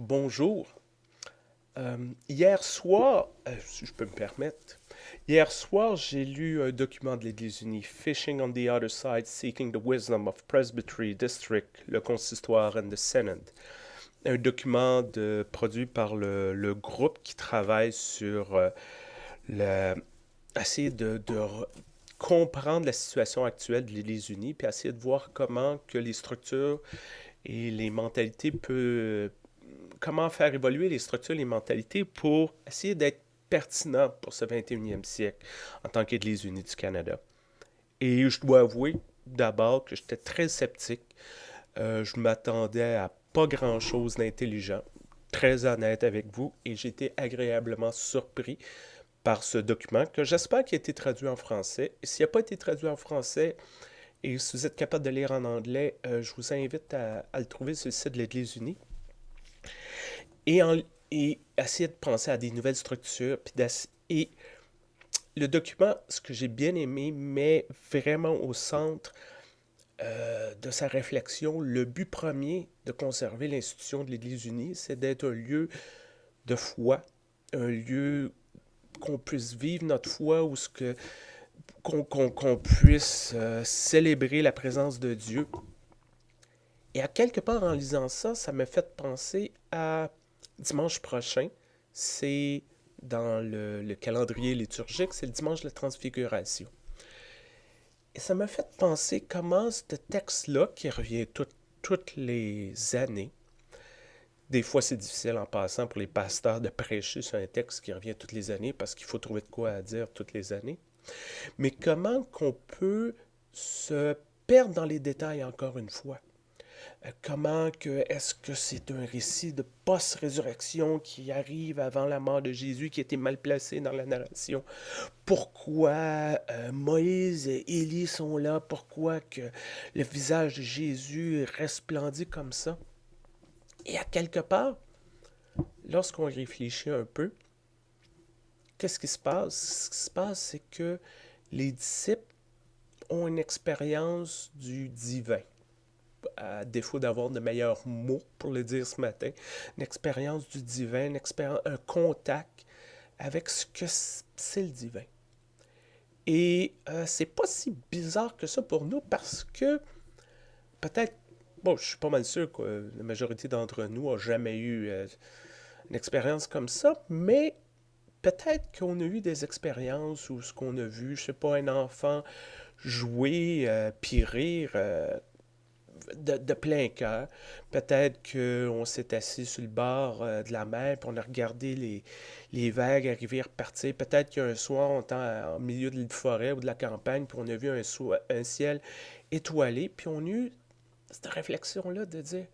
Bonjour. Hier soir, si je peux me permettre, hier soir, j'ai lu un document de l'Église unie, Fishing on the Other Side, Seeking the Wisdom of Presbytery District, le Consistoire and the Synod. Un document produit par le groupe qui travaille sur le, essayer comprendre la situation actuelle de l'Église unie, puis essayer de voir comment que les structures et les mentalités peuvent comment faire évoluer les structures, les mentalités pour essayer d'être pertinent pour ce 21e siècle en tant qu'Église unie du Canada. Et je dois avouer d'abord que j'étais très sceptique. Je m'attendais à pas grand-chose d'intelligent, très honnête avec vous, et j'ai été agréablement surpris par ce document que j'espère qu'il a été traduit en français. Et s'il n'a pas été traduit en français, et si vous êtes capable de lire en anglais, je vous invite à le trouver sur le site de l'Église unie. Et, et essayer de penser à des nouvelles structures. Et le document, ce que j'ai bien aimé, met vraiment au centre de sa réflexion le but premier de conserver l'institution de l'Église unie, c'est d'être un lieu de foi, un lieu qu'on puisse vivre notre foi, ou qu'on puisse célébrer la présence de Dieu. Et à quelque part, en lisant ça, ça m'a fait penser à dimanche prochain. C'est dans le calendrier liturgique, c'est le dimanche de la transfiguration. Et ça m'a fait penser comment ce texte-là, qui revient toutes les années, des fois c'est difficile en passant pour les pasteurs de prêcher sur un texte qui revient toutes les années parce qu'il faut trouver de quoi à dire toutes les années, mais comment qu'on peut se perdre dans les détails encore une fois. Comment que est-ce que c'est un récit de post-résurrection qui arrive avant la mort de Jésus qui a été mal placé dans la narration? Pourquoi Moïse et Élie sont là? Pourquoi que le visage de Jésus resplendit comme ça? Et à quelque part, lorsqu'on réfléchit un peu, qu'est-ce qui se passe? Ce qui se passe, c'est que les disciples ont une expérience du divin, à défaut d'avoir de meilleurs mots pour le dire ce matin, une expérience du divin, un contact avec ce que c'est le divin. Et c'est pas si bizarre que ça pour nous parce que peut-être, bon, je suis pas mal sûr que la majorité d'entre nous a jamais eu une expérience comme ça, mais peut-être qu'on a eu des expériences où ce qu'on a vu, je sais pas, un enfant jouer puis rire de plein cœur. Peut-être qu'on s'est assis sur le bord de la mer puis on a regardé les vagues arriver et repartir. Peut-être qu'un soir, on était en milieu de la forêt ou de la campagne puis on a vu un ciel étoilé puis on a eu cette réflexion-là de dire,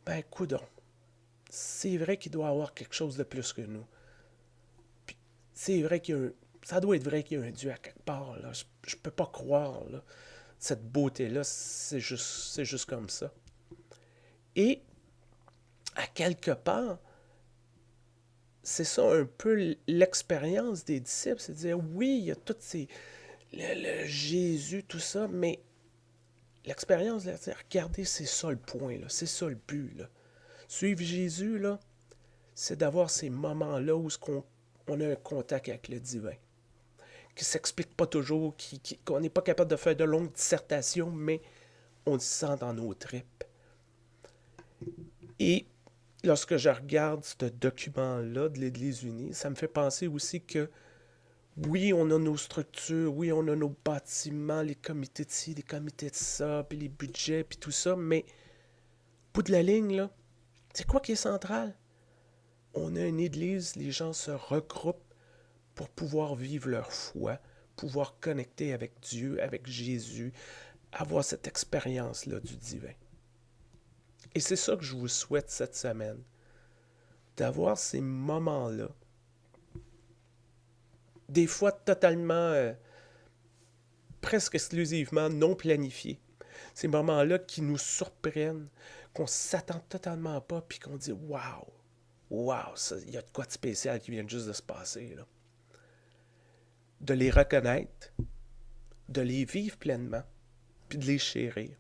ben coudonc, c'est vrai qu'il doit y avoir quelque chose de plus que nous. Puis c'est vrai ça doit être vrai qu'il y a un Dieu à quelque part. Là. Je peux pas croire. Là. Cette beauté-là, c'est juste comme ça. Et à quelque part, c'est ça un peu l'expérience des disciples, c'est de dire oui, il y a toutes ces le Jésus, tout ça, mais l'expérience, là, c'est regardez, c'est ça le point, là, c'est ça le but. Là. Suivre Jésus, là, c'est d'avoir ces moments-là où on a un contact avec le divin, qui ne s'explique pas toujours, qu'on n'est pas capable de faire de longues dissertations, mais on le sent dans nos tripes. Et lorsque je regarde ce document-là de l'Église unie, ça me fait penser aussi que oui, on a nos structures, oui, on a nos bâtiments, les comités de ci, les comités de ça, puis les budgets, puis tout ça, mais au bout de la ligne, là, c'est quoi qui est central? On a une église, les gens se regroupent pour pouvoir vivre leur foi, pouvoir connecter avec Dieu, avec Jésus, avoir cette expérience-là du divin. Et c'est ça que je vous souhaite cette semaine, d'avoir ces moments-là, des fois totalement, presque exclusivement non planifiés. Ces moments-là qui nous surprennent, qu'on s'attend totalement pas, puis qu'on dit waouh, waouh, il y a de quoi de spécial qui vient juste de se passer. Là. De les reconnaître, de les vivre pleinement, puis de les chérir.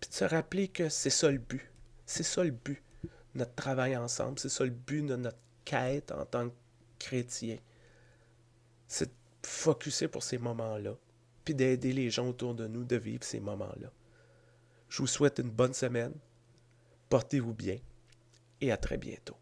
Puis de se rappeler que c'est ça le but. C'est ça le but notre travail ensemble. C'est ça le but de notre quête en tant que chrétien. C'est de focusser pour ces moments-là, puis d'aider les gens autour de nous de vivre ces moments-là. Je vous souhaite une bonne semaine, portez-vous bien et à très bientôt.